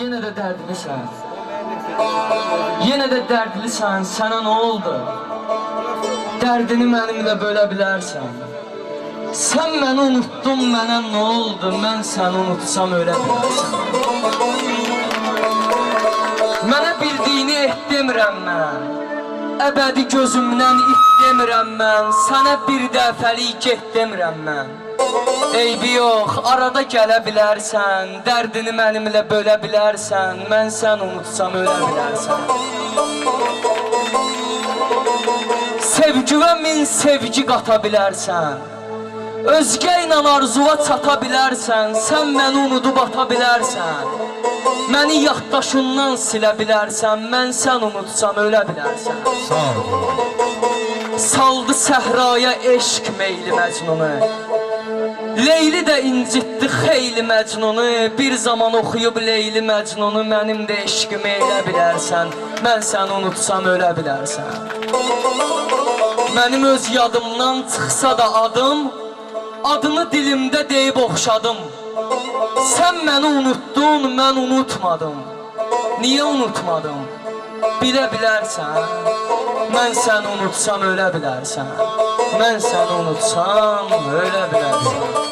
Yenə də dərdlisən. Yenə də dərdlisən, sənə nə oldu? Dərdini mənimlə bölə bilərsən. Sən məni unuttun, mənə nə oldu? Mən səni unutsam ölə bilərsən. Mənə bildiyini et demirəm mən. Əbədi gözümdən it demirəm mən. Sənə bir dəfəlik get demirəm mən. Eybi yox, arada gələ bilərsən. Dərdini mənimlə bölə bilərsən. Mən səni unutsam ölə bilərsən. Sevgivə min sevgi qata bilərsən. Özgə ilə arzuva çata bilərsən. Sən məni unudub ata bilərsən. Məni yaddaşından silə bilərsən. Mən sən unutsam ölə bilərsən. Saldı səhraya eşq meyli məcnunu. Leyli də incitdi xeyli məcnunu. Bir zaman oxuyub Leyli məcnunu. Mənim də eşqimi elə bilərsən. Mən səni unutsam ölə bilərsən. Mənim öz yadımdan çıxsa da adım, adını dilimdə deyib oxşadım. Sən məni unuttun, mən unutmadım. Niyə unutmadım? Bilə bilərsən. Mən səni unutsam ölə bilərsən. Mən səni unutsam ölə bilərsən.